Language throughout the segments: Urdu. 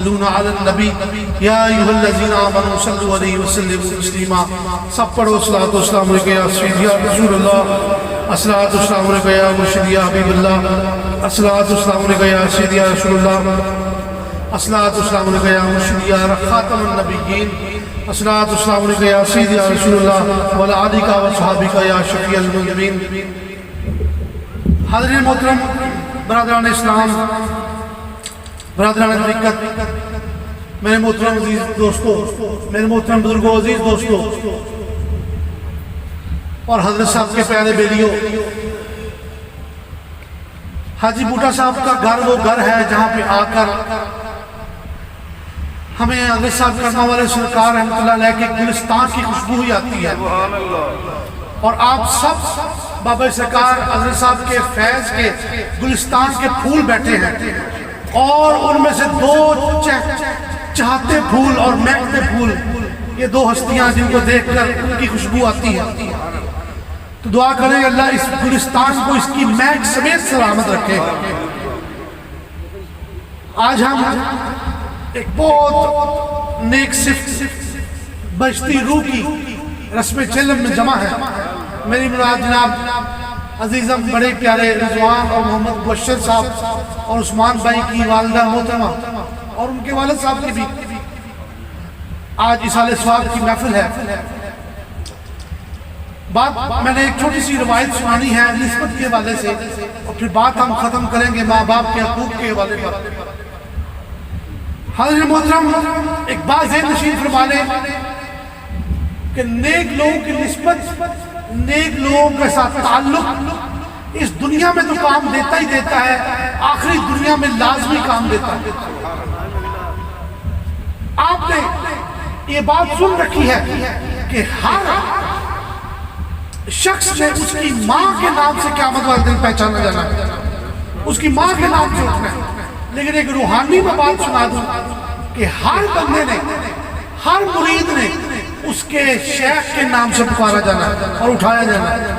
علی النبی یا ایھا الذین آمنوا صلوا علیہ وسلموا تسلیما. سب پڑھو الصلاۃ والسلام علیک یا سیدی یا رسول اللہ، الصلاۃ والسلام علیک یا مرشد یا حبیب اللہ، الصلاۃ والسلام علیک یا سیدی یا رسول اللہ، الصلاۃ والسلام علیک یا مرشد یا خاتم النبیین، الصلاۃ والسلام علیک یا سیدی یا رسول اللہ وعلی آلک و صحابک یا شفیع المذنبین. حاضرین محترم، برادران اسلام، برادران طریقت، میرے محترم عزیز دوستو، میرے محترم بزرگوں، عزیز دوستو اور حضرت صاحب کے پیارے بیلیوں، حاجی بوٹا صاحب کا گھر وہ گھر ہے جہاں پہ آ کر ہمیں حضرت صاحب کرنا والے سرکار رحمۃ اللہ علیہ کے گلستان کی خوشبو ہی آتی ہے. اور آپ سب بابا سرکار حضرت صاحب کے فیض کے گلستان کے پھول بیٹھے ہیں، اور ان میں سے دو چاہتے پھول اور مہکتے پھول، یہ دو ہستیاں جن کو دیکھ کر ان کی خوشبو آتی ہے. تو دعا کریں اللہ اس گلستان کو اس کی مہک سمیت سلامت رکھے. آج ہم ایک بہت نیک صفت بجتی روح کی رسم چلم میں جمع ہے. میری مراد جناب عزیزم بڑے پیارے رضوان اور محمد بشر صاحب اور عثمان بھائی کی والدہ محترمہ اور ان کے والد صاحب کی بھی آج اصالہ ثواب کی محفل ہے. بات میں نے ایک چھوٹی سی روایت سنانی ہے نسبت کے حوالے سے، اور پھر بات ہم ختم کریں گے ماں باپ کے حقوق کے حوالے پر. حضرت محترم، ایک بات ذہن نشین فرما لیں کہ نیک لوگوں کی نسبت، نیک لوگوں کے ساتھ تعلق اس دنیا میں تو کام دیتا ہی دیتا ہے، آخری دنیا میں لازمی کام دیتا ہے. آپ نے یہ بات سن رکھی ہے کہ ہر شخص نے اس کی ماں کے نام سے قیامت والے دن پہچانا جانا ہے، اس کی ماں کے نام سے اٹھنا ہے. لیکن ایک روحانی میں بات سنا دوں کہ ہر بندے نے، ہر مرید نے اس کے شیخ کے نام سے پکارا جانا ہے اور اٹھایا جانا ہے.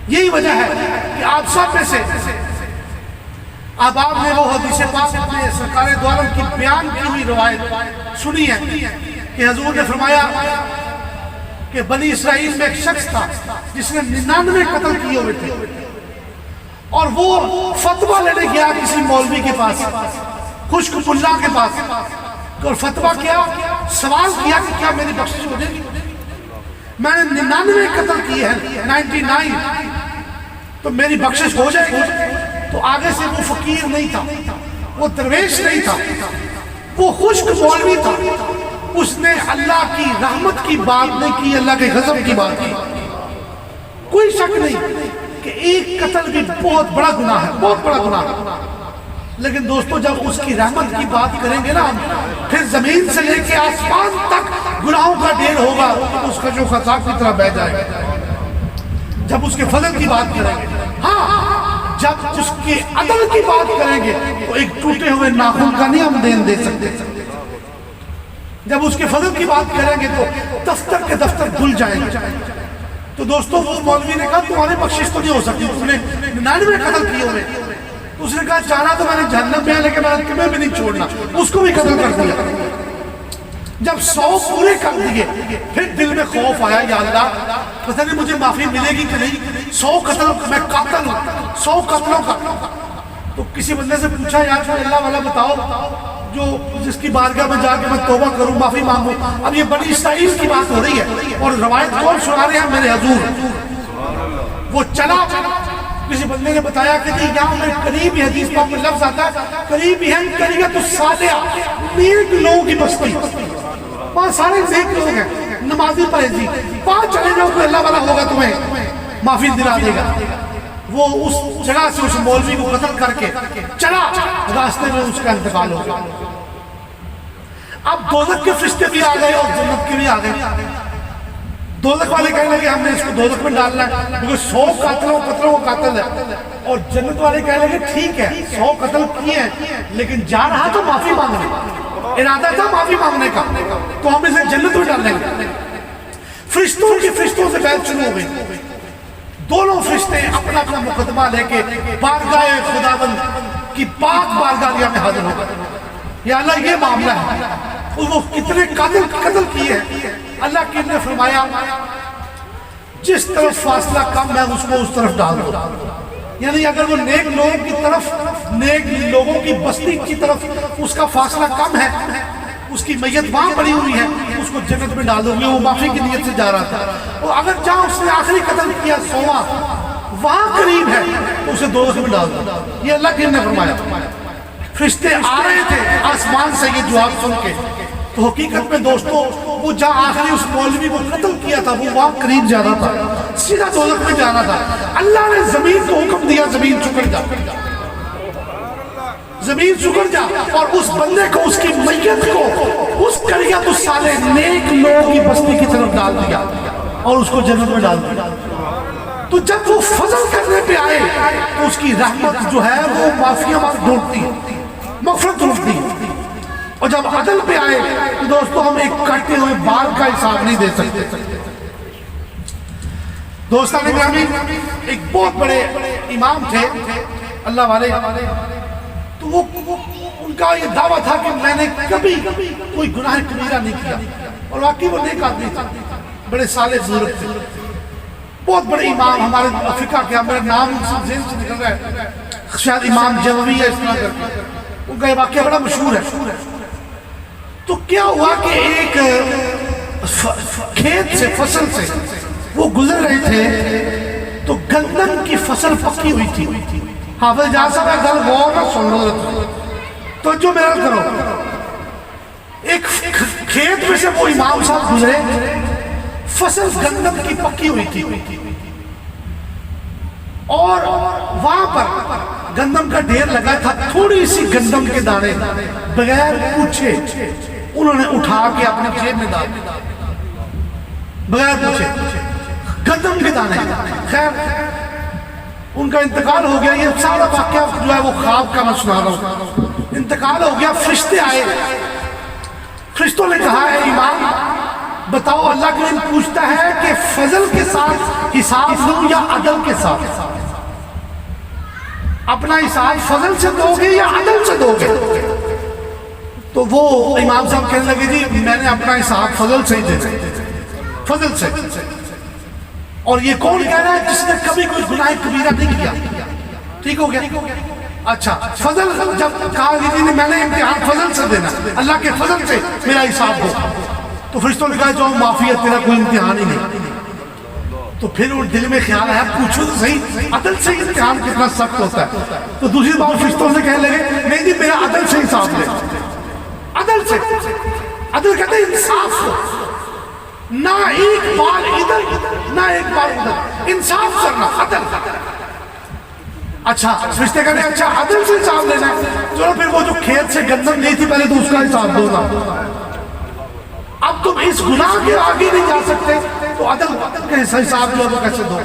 یہی وجہ ہے کہ آپ سب میں سے اب آپ نے وہ حدیث پاک میں سرکار دو عالم کی بیان کی ہوئی روایت سنی ہے کہ حضور نے فرمایا کہ بنی اسرائیل میں ایک شخص تھا جس نے 99 قتل کیے ہوئے تھے، اور وہ فتویٰ لینے گیا کسی مولوی کے پاس، خشک اللہ کے پاس، اور فتویٰ کیا، سوال کیا کہ کیا میری بخشش ہو جائے گی؟ میں نے 99 قتل کیے ہیں، 99، تو میری بخشش ہو جائے گی؟ تو آگے سے وہ فقیر نہیں تھا، وہ درویش نہیں تھا، وہ خشک مولوی تھا. اس نے اللہ کی رحمت کی بات نہیں کی، اللہ کے غضب کی بات کی. کوئی شک نہیں کہ ایک قتل بھی بہت بڑا گناہ ہے، بہت بڑا گناہ ہے. لیکن دوستو جب اس کی رحمت کی بات کریں گے نا ہم، پھر زمین سے لے کے آسمان تک گناہوں کا ڈھیر ہوگا، اس کا جو خطا کی طرح بہ جائے گا. جب اس کے فضل کی بات کریں گے، ہاں جب اس کے عدل کی بات کریں گے تو ایک ٹوٹے ہوئے ناخن کا نہیں ہم دین دے سکتے. جب اس کے فضل کی بات کریں گے تو دفتر کے دفتر دھل جائیں گے. تو دوستو وہ مولوی نے کہا تمہاری بخشش تو نہیں ہو سکتی، تم نے 99 قتل کیے ہوئے. اس نے کہا چاہنا تو میں نے جہنم میں ہے لیکن میں نے تمہیں بھی نہیں چھوڑنا. اس کو بھی قتل کر دیا. جب 100 پورے کر دیے پھر دل میں خوف آیا، یا اللہ پتہ نہیں مجھے معافی ملے گی کہ نہیں، 100 قتل میں قاتل ہوں، 100 قتلوں کا. تو کسی بندے سے پوچھا یار اللہ والا بتاؤ جو جس کی بارگاہ میں جا کے میں توبہ کروں، معافی مانگوں. اب یہ بنی اسرائیل کی بات ہو رہی ہے اور روایت کون سنا رہے ہیں؟ میرے حضور. وہ چلا، کسی بندے نے بتایا کہ جی یہاں میں قریب ہی، حدیث پاک میں لفظ آتا ہے قریب ہی ہے قریبت الصالحہ، نیک لوگوں کی بستی. وہاں سارے نیک لوگ ہیں، نمازی پرہیزی. وہاں چلے جاؤ کوئی اللہ والا ہوگا تمہیں معافی دلا دے گا. وہ اس جگہ سے اس مولوی کو قتل کر کے چلا، راستے میں اس کا انتقال ہو گیا. اب دوزخ کے فرشتے بھی آ گئے اور جنت کے بھی آ گئے. دوزخ والے کہنے لگے ہم نے اس کو دوزخ میں ڈالنا ہے کیونکہ 100 قتلوں کا قاتل ہے. اور جنت والے کہنے لگے ٹھیک ہے 100 قتل کیے ہیں لیکن جا رہا تو معافی مانگنے، ارادہ تھا معافی مانگنے کا، تو ہم اسے جنت میں ڈالیں گے. فرشتوں سے بحث شروع ہو گئی. دونوں فرشتے اپنا اپنا مقدمہ لے کے بارگاہ خداوند کی پاک بارگاہ میں حاضر ہو گئے. یا اللہ یہ معاملہ ہے، وہ کتنے قتل کیے ہیں، اللہ کی نے فرمایا جس طرف فاصلہ کم ہے اس کو اس طرف ڈال دو، یعنی اگر وہ نیک لوگوں کی طرف، نیک لوگوں کی بستی کی طرف اس کا فاصلہ کم ہے، اس کی میت وہاں پڑی ہوئی ہے، اس کو جنت میں ڈال دو گے، وہ معافی کی نیت سے جا رہا تھا، اور اگر جہاں اس نے آخری قتل کیا 100واں وہاں قریب ہے تو اسے دوزخ میں ڈال دو۔ یہ اللہ کی نے فرمایا۔ فرشتے آ رہے تھے آسمان سے یہ جواب سن کے، تو حقیقت میں دوستو وہ جہاں آخری اس مولوی کو قتل کیا تھا وہ وہاں قریب جانا تھا، سیدھا دوزخ میں جانا تھا۔ اللہ نے زمین کو حکم دیا زمین چکر جا، زمین چکر جا، اور اس بندے کو، اس کی میت کو اس قریت الصالح نیک لوگوں کی بستی کی طرف ڈال دیا اور اس کو جنت میں ڈال دیا۔ تو جب وہ فضل کرنے پہ آئے تو اس کی رحمت جو ہے وہ معافیاں ڈھونڈتی ہے، مغفرت ڈھونڈتی ہے، اور جب عدل پہ آئے تو دوستو ہم ایک کٹے ہوئے بال کا حساب نہیں دے سکتے۔ دوستان گرامی، ایک بہت بڑے امام تھے اللہ والے، تو وہ ان کا یہ دعویٰ تھا کہ میں نے کبھی کوئی گناہ کبیرہ نہیں کیا، اور واقعی وہ نیک آدمی تھا، بڑے صالح بزرگ تھے، بہت بڑے امام ہمارے افریقہ کے، میرا نام ذہن سے نکل رہا ہے، شاید امام جووی ہے، اس طرح کر کے ان کا یہ واقعہ بڑا مشہور ہے۔ تو کیا ہوا کہ ایک کھیت سے، فصل سے وہ گزر رہے تھے تو گندم کی فصل پکی ہوئی تھی۔ حافظ جہاں صاحب ہے گل غور نہ سن لو تو جو میرا کرو، ایک کھیت میں سے وہ امام صاحب گزرے، فصل گندم کی پکی ہوئی تھی، اور وہاں پر گندم کا ڈھیر لگا تھا، تھوڑی سی گندم کے دانے بغیر پوچھے انہوں نے اٹھا کے اپنی جیب میں ڈال، بغیر پوچھے گندم کے دانے۔ خیر ان کا انتقال ہو گیا، یہ سارا واقعہ جو ہے وہ خواب کا میں سنا رہا ہوں۔ انتقال ہو گیا، فرشتے آئے، فرشتوں نے کہا ہے امام بتاؤ، اللہ کے دن پوچھتا ہے کہ فضل کے ساتھ حساب لوں یا عدل کے ساتھ؟ اپنا حساب فضل سے دو گے یا عدل سے دو گے؟ تو وہ امام صاحب کہنے لگے جی میں نے اپنا حساب فضل سے ہی دینا، فضل سے۔ اور یہ کون کہہ رہا ہے؟ جس نے کبھی کوئی گناہ کبیرہ نہیں کیا، ٹھیک ہو گیا؟ اچھا فضل جب کہا کہ جی میں نے امتحان فضل سے دینا، اللہ کے فضل سے میرا حساب ہو، تو فرشتوں نے کہا جو معافی ہے تیرا کوئی امتحان ہی نہیں۔ تو پھر وہ دل میں خیال آیا پوچھو تو صحیح عدل سے امتحان کتنا سخت ہوتا ہے۔ تو دوسری بار فرشتوں سے کہنے لگے نہیں جی میرا عدل سے حساب لے، عدل سے۔ عدل کہتے ہیں انصاف کو، نہ ایک بار ادھر نہ ایک بار ادھر، انصاف کرنا، عدل۔ اچھا فرشتے کہتے ہیں اچھا عدل سے حساب لینا ہے، چلو پھر وہ جو کھیت سے گندم لی تھی پہلے تو اس کا حساب دو نا، اب تم اس گناہ کے آگے نہیں جا سکتے تو عدل کا حساب لوگوں کیسے دو؟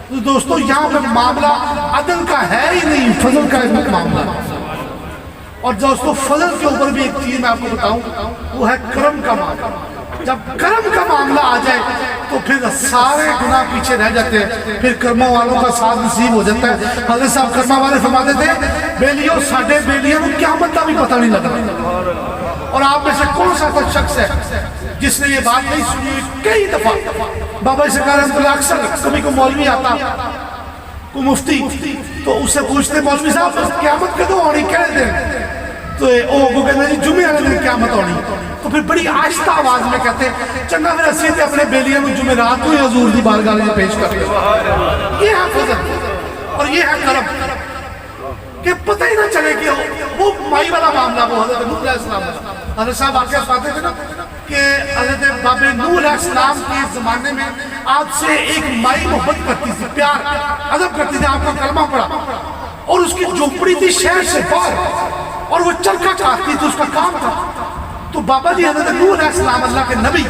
تو دوستو یہاں پر معاملہ عدل کا ہے ہی نہیں، فضل کا ایک معاملہ۔ اور دوستو فضل کے اوپر بھی ایک چیز میں آپ کو بتاؤں، وہ ہے کرم کا معاملہ۔ جب کرم کا معاملہ آ جائے تو پھر سارے گناہ پیچھے رہ جاتے ہیں، پھر کرما والوں کا ساتھ نصیب ہو جاتا ہے۔ حضرت صاحب کرما والے فرماتے تھے بیلیوں ساڈے بیلیوں کو قیامت کا بھی پتہ نہیں لگا۔ اور آپ میں سے کون سا شخص ہے جس نے یہ بات نہیں سنی؟ کئی دفعہ بابا سرکار رحمۃ اللہ اکثر کبھی کو مولوی آتا، کو مفتی، تو اس سے پوچھتے مولوی صاحب قیامت کدوں ہونی کہہ دیں؟ تو وہ کہتے ہیں جمعے والے دن قیامت ہونی۔ تو پھر بڑی آہستہ آواز میں کہتے چنگا پھر اسی تے اپنے بیلیاں میں جمعے رات کو حضور دی بارگاہ میں پیش کر دیں۔ یہ ہے فضل اور یہ ہے کرم کہ پتہ ہی نہ چلے کہ وہ مائی والا معاملہ، وہ حضرت نوح علیہ السلام کا حضرت صاحب واقعہ سناتے تھے نا کہ حضرت باب نوح علیہ السلام کے زمانے میں آپ سے ایک مائی محبت کرتی تھی، پیار ادب کرتی تھی، آپ کا کلمہ پڑھا، اور اس کی جھونپڑی تھی شہر سے باہر، اور وہ چرخا کاٹتی تھی، اس کا کام تھا۔ تو بابا جی حضرت نوح علیہ السلام اللہ کے نبی،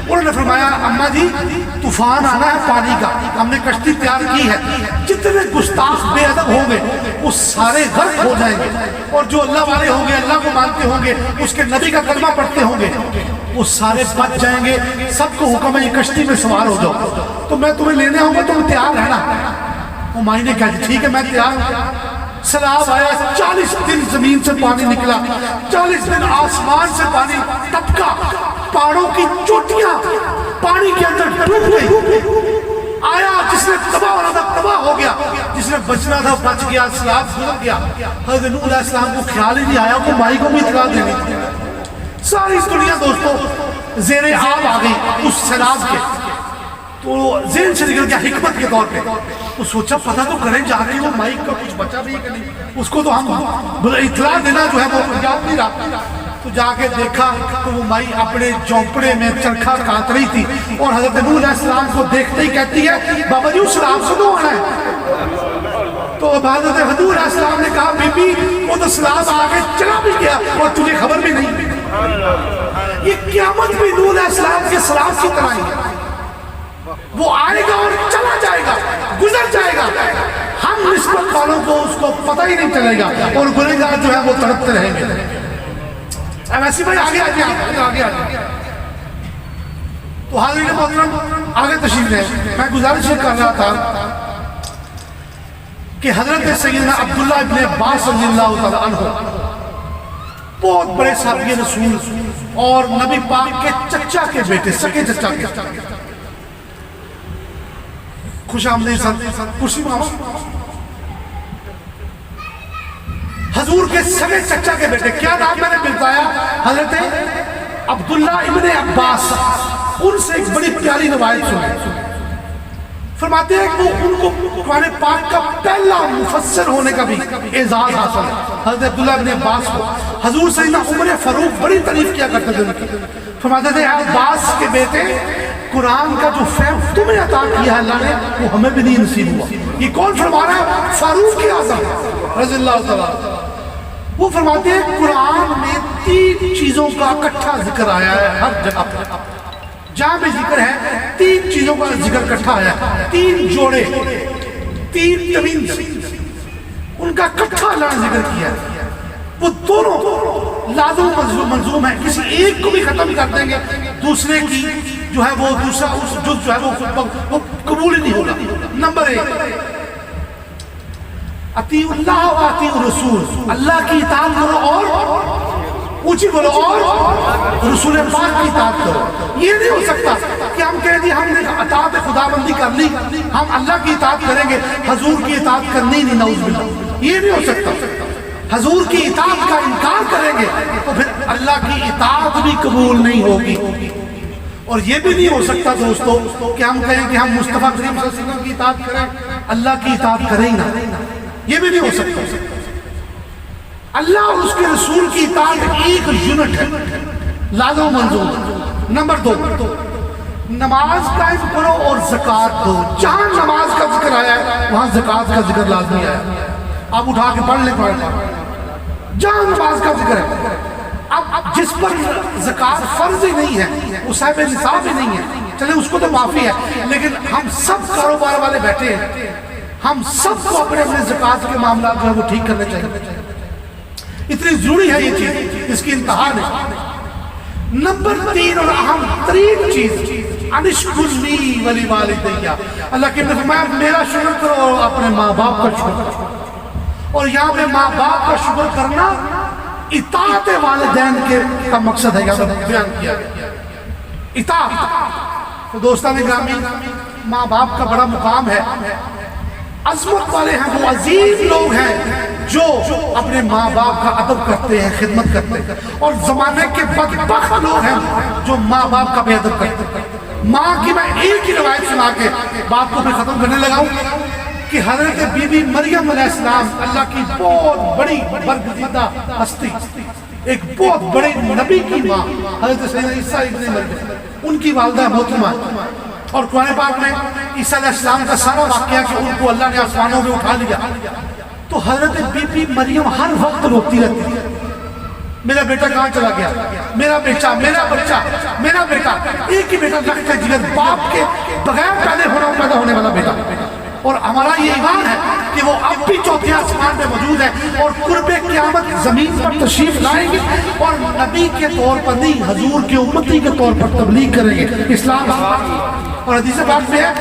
انہوں نے فرمایا اماں جی طوفان آنا ہے پانی کا، ہم نے کشتی تیار کی ہے، جتنے گستاخ بے ادب ہوں گے وہ سارے غرق ہو جائیں گے، اور جو اللہ والے ہوں گے، اللہ کو مانتے ہوں گے، اس کے نبی کا کلمہ پڑھتے ہوں گے، وہ سارے بچ جائیں گے۔ سب کو حکم ہے یہ کشتی میں سوار ہو جاؤ، تو میں تمہیں لینے آؤں گا، تم تیار رہنا۔ وہ مائی نے کہا ٹھیک ہے میں تیار ہوں۔ سیلاب آیا، 40 دن زمین سے پانی نکلا، 40 دن آسمان سے پانی ٹپکا، پہاڑوں کی چوٹیاں پانی کے اندر ڈوب گئی، آیا جس نے تباہ ہونا تھا تباہ ہو گیا، جس نے بچنا تھا بچ گیا، سیلاب گزر گیا۔ حضرت نوح علیہ السلام کو خیال ہی نہیں آیا کہ مائی کو بھی اطلاع دینی تھی۔ ساری دنیا دوستو زیر آب آ گئی اس سیلاب کے، تو ذہن سے نکل گیا حکمت کے طور پہ، تو سوچا پتہ تو کریں جا کے وہ مائک کا کچھ بچا بھی ہے کہ نہیں، اس کو تو ہم اطلاع دینا جو ہے وہ یاد نہیں رہا۔ تو جا کے دیکھا تو وہ مائی اپنے جھونپڑے میں چرخا کاٹ رہی تھی، اور حضرت نوح علیہ السلام کو دیکھتے ہی کہتی ہے بابا جی اس سیلاب سے تو آنا ہے۔ تو حضرت نوح علیہ السلام نے کہا بی بی وہ تو سیلاب آگے چلا بھی گیا اور تجھے خبر بھی نہیں۔ یہ قیامت بھی نوح علیہ السلام کے سیلاب کی طرح ہے، وہ آئے گا اور چلا جائے گا، گزر جائے گا، ہم نسبت والوں کو اس کو پتہ ہی نہیں چلے گا، اور گنہگار جو ہے وہ تڑپتے رہیں گے۔ ویسی بھائی آگے آگے تو حاضرین محترم آگے تشریف لیں۔ میں گزارش یہ کر رہا تھا کہ حضرت سیدنا عبداللہ ابن عباس رضی اللہ تعالیٰ عنہ بہت بڑے صحابی رسول اور نبی پاک کے چچا کے بیٹے، سکے چچا کے، خوش آمدید سر کرسی میں حضور کے سگے چچا کے بیٹے، کیا نام میں نے بتایا؟ حضرت عبداللہ ابن عباس۔ ان سے ایک بڑی پیاری روایت سنیں، فرماتے ہیں کہ ان کو قرآن پاک کا پہلا مفسر ہونے کا بھی اعزاز حاصل ہے۔ حضرت عبداللہ ابن عباس کو حضور سیدنا عمر فاروق بڑی تعریف کیا کرتے تھے، فرماتے تھے عباس کے بیٹے قرآن کا جو فہم تمہیں عطا کیا ہے اللہ نے وہ ہمیں بھی نہیں نصیب ہوا۔ یہ کون فرما رہا ہے؟ فاروق اعظم رضی اللہ تعالیٰ۔ وہ فرماتے ہیں قرآن میں 3 چیزوں کا اکٹھا ذکر آیا ہے، ہر جگہ جہاں بھی ذکر ہے 3 چیزوں کا ذکر اکٹھا آیا ہے، 3 جوڑے، 3 توینز، ان کا اکٹھا اللہ نے ذکر کیا ہے۔ وہ دونوں لازم منظوم ہے، کسی ایک کو بھی ختم کر دیں گے دوسرے کی جو ہے وہ دوسرا اس جز جو ہے وہ قبول ہی نہیں ہوگا۔ نمبر 1 اطیعوا اللہ و اطیعوا الرسول، اللہ کی اطاعت کرو اور اونچی بولو اور رسول پاک کی اطاعت کرو۔ یہ نہیں ہو سکتا کہ ہم کہہ دیں ہم نے اطاعت خدا بندی کر لی، ہم اللہ کی اطاعت کریں گے، حضور کی اطاعت کرنی نہیں، نعوذ باللہ، یہ نہیں ہو سکتا۔ حضور کی اطاعت کا انکار کریں گے تو پھر اللہ کی اطاعت بھی قبول نہیں ہوگی۔ اور یہ بھی نہیں ہو سکتا دوستو کہ ہم کہیں کہ ہم مصطفیٰ کریم صلی اللہ علیہ وسلم کی اطاعت کریں، اللہ کی اطاعت کریں ہی نہ، یہ بھی نہیں ہو سکتا۔ اللہ اور اس کے رسول کی اطاعت ایک یونٹ ہے، لازم منظور۔ نمبر 2 نماز قائم کرو اور زکوٰۃ دو۔ جہاں نماز کا ذکر آیا ہے وہاں زکوٰۃ کا ذکر لازمی آیا ہے، آپ اٹھا کے پڑھ لیں جہاں نماز کا ذکر ہے۔ اب جس پر زکوٰۃ فرض ہی نہیں ہے، وہ صاحب نصاب ہی نہیں ہے، چلے اس کو تو معافی ہے، لیکن ہم سب کاروبار والے بیٹھے ہیں، ہم سب کو اپنے اپنے زکوٰۃ کے معاملات جو ہے وہ ٹھیک کرنے چاہیے۔ اتنی ضروری ہے یہ چیز، اس کی انتہا نہیں۔ نمبر 3 اور اہم ترین چیز انشکر لی ولی والدیہ، اللہ کے نے فرمایا میرا شکر کرو اور اپنے ماں باپ کا شکر کرو۔ اور یہاں پہ ماں باپ کا شکر کرنا اطاعت والدین کا مقصد ہے، یہاں پہ بیان کیا اطاعت۔ تو دوستان گرامی، ماں باپ کا بڑا مقام ہے، عظمت والے ہیں، وہ عظیم لوگ ہیں جو اپنے ماں باپ کا ادب کرتے ہیں، خدمت کرتے ہیں، اور زمانے کے بدبخت لوگ ہیں جو ماں باپ کا بے ادب کرتے ہیں۔ ماں کی میں ایک ہی روایت سنا کے بات کو میں ختم کرنے لگا ہوں کہ حضرت بی بی مریم علیہ السلام، اللہ کی بہت بڑی برگزیدہ ہستی، ایک بہت بڑے نبی کی ماں حضرت سیدنا عیسیٰ ابن مریم، ان کی والدہ محترمہ، اور قرآن پاک میں عیسیٰ علیہ السلام کا سارا واقعہ کہ ان کو اللہ نے آسمانوں میں اٹھا لیا، تو حضرت بی بی مریم ہر وقت روتی رہتی ہے، میرا بیٹا کہاں چلا گیا، میرا بیٹا، میرا بچہ، میرا بیٹا، ایک ہی بیٹا لگتا ہے جگر، باپ کے بغیر پیدا ہونے والا بیٹا۔ اور ہمارا یہ ایمان ہے کہ وہ اب بھی چوتھے آسمان میں موجود ہے، اور قرب قیامت زمین پر تشریف لائیں گے، اور نبی کے طور پر نہیں، حضور کے امتی کے طور پر تبلیغ کریں گے اسلام۔ اور حدیث پاک میں ہے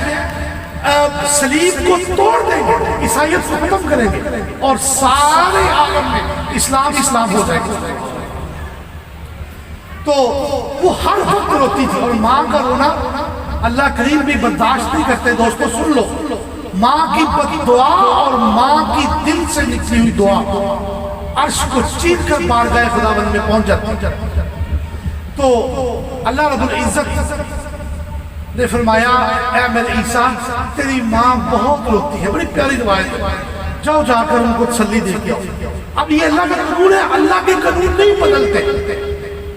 سلیب کو توڑ دیں گے، عیسائیت کو ختم کریں گے اور سارے عالم میں اسلام ہو جائے گا۔ تو وہ ہر وقت روتی تھی، اور ماں کا رونا اللہ کریم بھی برداشت نہیں کرتے۔ دوستو سن لو، ماں کی بد دعا اور ماں کی دل سے نکلی ہوئی دعا عرش کو چیر کر بارگاہ خداوند میں پہنچ جاتی۔ تو اللہ رب العزت نے فرمایا اے میرے عیسیٰ تیری ماں بہت روتی ہے، بڑی پیاری روایت ہے، جاؤ جا کر ان کو تسلی دے کے آؤ۔ اب یہ اللہ کا قانون ہے، اللہ کے قانون نہیں بدلتے،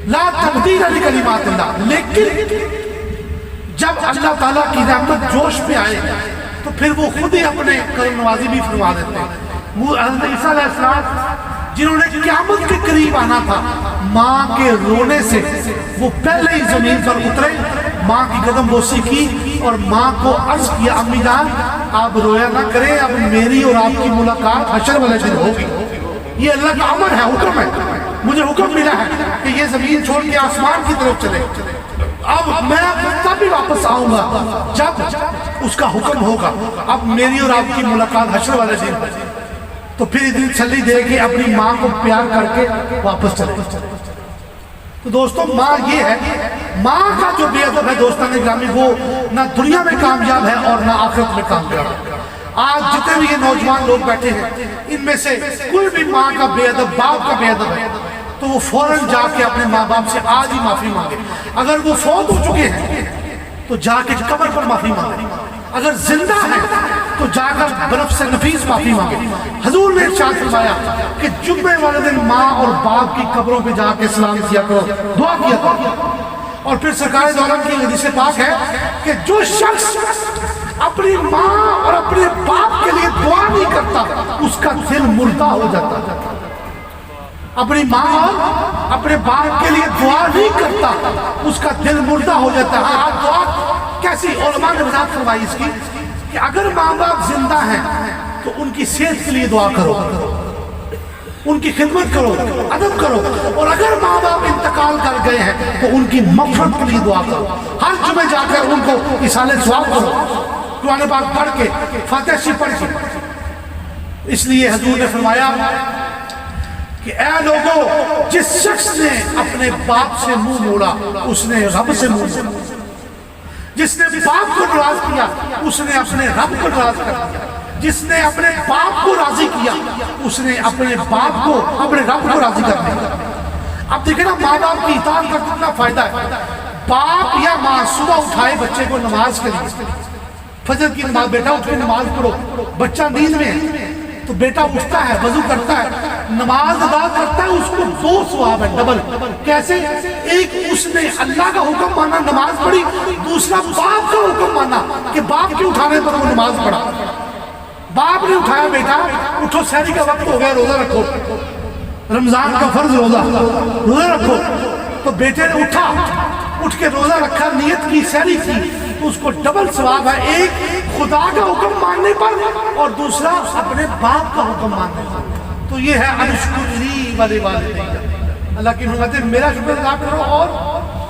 لا تبدیل لکلمات اللہ، لیکن جب اللہ تعالیٰ کی رحمت جوش میں آئے تو پھر وہ خود ہی اپنے کرم نوازی بھی فرما دیتے ہیں۔ وہ حضرت عیسیٰ علیہ السلام جنہوں نے قیامت کے قریب آنا تھا، ماں کے رونے سے وہ پہلے ہی زمین پر اترے، ماں کی قدم بوسی کی اور ماں کو عرض کیا امی جان آپ رویا نہ کریں، اب میری اور آپ کی ملاقات حشر والے دن ہوگی۔ یہ اللہ کا امر ہے، حکم ہے، مجھے حکم ملا ہے کہ یہ زمین چھوڑ کے آسمان کی طرف چلے، اب میں تب بھی واپس آؤں گا جب اس کا حکم ہوگا، اب میری اور آپ کی ملاقات حشر والے دن۔ تو پھر اتنی تسلی دے کے اپنی ماں کو پیار کر کے واپس چلے۔ تو دوستو ماں یہ ہے، ماں کا جو بے ادب ہے دوستان گرامی، وہ نہ دنیا میں کامیاب ہے اور نہ آخرت میں کامیاب ہے۔ آج جتنے بھی یہ نوجوان لوگ بیٹھے ہیں، ان میں سے کوئی بھی ماں کا بے ادب، باپ کا بے ادب ہے تو وہ فوراً جا کے اپنے ماں باپ سے آج ہی معافی مانگے۔ اگر وہ فوت ہو چکے ہیں تو جا کے قبر پر معافی مانگے، اگر زندہ ہے تو جا کر بنفس نفیس معافی مانگے۔ حضور نے ارشاد فرمایا کہ جمعے والے دن ماں اور باپ کی قبروں پہ جا کے سلام کیا کرو، دعا کیا کرو۔ اور پھر سرکار دو عالم کی حدیث پاک ہے کہ جو شخص اپنی ماں اور اپنے باپ کے لیے دعا نہیں کرتا اس کا دل مردہ ہو جاتا۔ اپنی ماں اور اپنے باپ کے لیے دعا نہیں کرتا اس کا دل مردہ ہو جاتا ہے۔ ہاں دعا کیسی؟ علماء نے وضاحت فرمائی اس کی کہ اگر ماں باپ زندہ ہیں تو ان کی صحت کے لیے دعا کرو، ان کی خدمت کرو، ادب کرو، اور اگر ماں باپ انتقال کر گئے ہیں تو ان کی مغفرت کے لیے دعا کرو۔ ہر جمعے جا کر ان کو اصالہ ثواب کرو، قرآن پاک پڑھ کے، فاتحہ شریف پڑھ کے۔ اس لیے حضور نے فرمایا کہ اے لوگوں، جس شخص نے اپنے باپ سے منہ موڑا اس نے رب سے منہ موڑا، جس نے باپ کو ناراض کیا اس نے اپنے رب کو ناراض کر دیا، جس نے اپنے باپ کو راضی کیا اس نے اپنے باپ کو اپنے رب کو راضی کر دیا۔ اب دیکھیں نا ماں باپ کی اطاعت کا کتنا فائدہ ہے۔ باپ یا ماں صبح اٹھائے بچے کو نماز کے لیے، فجر کی نماز، بیٹا اٹھ کے نماز پڑھو، بچہ نیند میں ہے تو بیٹا اٹھتا ہے، وضو کرتا ہے، نماز ادا کرتا ہے، اس کو 2 ثواب ہے، ڈبل۔ کیسے؟ ایک اس نے اللہ کا حکم مانا، نماز پڑھی، دوسرا باپ کا حکم مانا کہ باپ کے اٹھانے پر وہ نماز پڑھا۔ باپ نے اٹھایا بیٹا اٹھو، سحری کا وقت ہو گیا، روزہ رکھو، رمضان کا فرض روزہ رکھو۔ تو بیٹے نے اٹھا، اٹھ کے روزہ رکھا، نیت کی، سحری کی، تو اس کو ڈبل ثواب ہے، ایک خدا کا حکم ماننے پر اور دوسرا اپنے باپ کا حکم ماننے پر۔ تو یہ ہے انشکر لی والے والدین، اللہ کی نعمت ہے، میرا شکر ادا کرو اور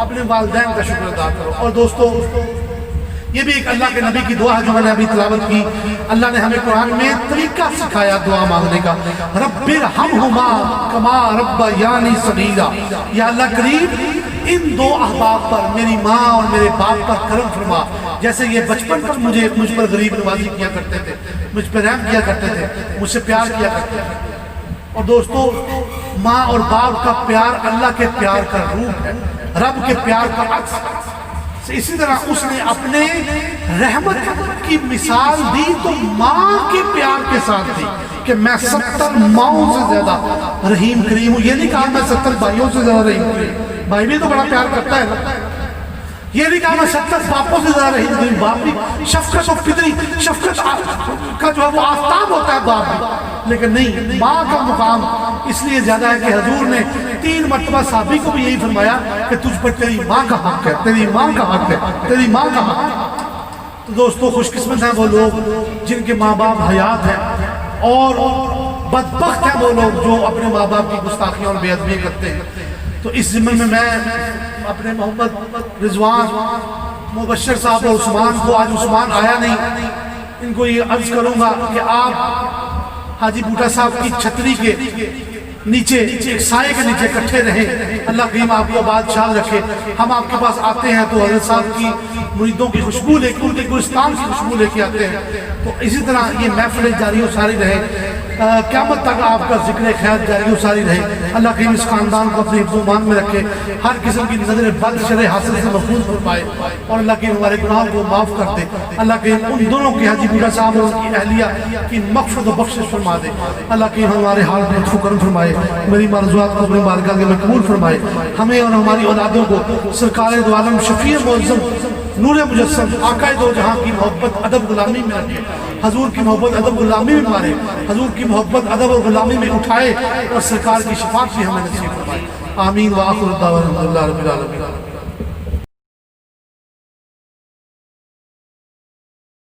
اپنے والدین کا شکر ادا کرو۔ اور دوستو یہ بھی ایک اللہ کے نبی کی دعا ہے جو میں نے ابھی تلاوت کی۔ اللہ نے ہمیں قرآن میں طریقہ سکھایا دعا مانگنے کا، رب ارحمہما کما ربیانی صغیرا، یا اللہ کریم ان 2 احباب پر، میری ماں اور میرے باپ پر کرم فرما، جیسے یہ بچپن پر مجھ پر غریب نوازی کیا کرتے تھے، مجھ پر رحم کیا کرتے تھے، مجھ سے پیار کیا کرتے تھے۔ اور دوستو ماں اور باپ کا پیار اللہ کے پیار کا روپ ہے، رب کے پیار کا عکس۔ اسی طرح اس نے اپنے رحمت کی مثال دی تو ماں کے پیار کے ساتھ دی کہ میں 70 ماؤں سے زیادہ رحیم کریم ہوں۔ یہ نہیں کہا میں 70 بھائیوں سے زیادہ رحیم کریم، بھائی بھی تو بڑا پیار کرتا ہے نا۔ یہ نہیں کہا میں 70 باپوں سے زیادہ رحیم کریم، باپ بھی شفقت و فطری، شفقت کا جو ہے وہ آفتاب ہوتا ہے باپ بھی، لیکن نہیں، ماں کا مقام اس لیے زیادہ ہے کہ حضور نے 3 مرتبہ صحابی کو بھی یہی فرمایا کہ تجھ پر تیری ماں کا حق ہے، تیری ماں کا حق ہے، تیری ماں کا حق ہے۔ تو دوستو خوش قسمت ہیں وہ لوگ جن کے ماں باپ حیات ہیں، اور بدبخت ہیں وہ لوگ جو اپنے ماں باپ کی گستاخیاں اور بے ادبی کرتے ہیں۔ تو اس ضمن میں اپنے محمد رضوان مبشر صاحب اور عثمان کو، آج عثمان آیا نہیں، ان کو یہ عرض کروں گا کہ آپ حاجی بوٹا صاحب کی چھتری کے نیچے ایک سائے کے نیچے اکٹھے رہیں. اللہ کریم آپ کو آباد شاد رکھے. ہم آپ کے پاس آتے ہیں تو حضرت صاحب کی مریدوں کی خوشبو لے کے ان کے گلستان کی خوشبو لے کے آتے ہیں. تو اسی طرح یہ محفل جاری و ساری رہے, قیامت تک آپ کا ذکر خیر جاری و ساری رہے. اللہ کریم اس خاندان کو اپنے حفظ و امان میں رکھے, ہر قسم کی نظر بد شر حاصل سے محفوظ فرمائے, اور اللہ کریم ہمارے گناہوں کو معاف کر دے. اللہ کریم ان دونوں کی حاجی بوٹا صاحب اور ان کی اہلیہ کی مغفرت و بخشش فرما دے. اللہ کریم ہمارے حال میں لطف و کرم فرمائے, میری مرضوات کو اپنے بارگاہ میں قبول فرمائے. ہمیں اور ہماری اولادوں کو سرکار دو عالم شفیع معظم نور مجسم آقا دو جہاں کی محبت ادب غلامی میں رکھے, حضور کی محبت ادب غلامی میں مارے, حضور کی محبت ادب اور غلامی میں اٹھائے, اور سرکار کی شفاعت بھی ہمیں نصیب فرمائے. آمین. وآخر الدعوانا الحمدللہ رب العالمین.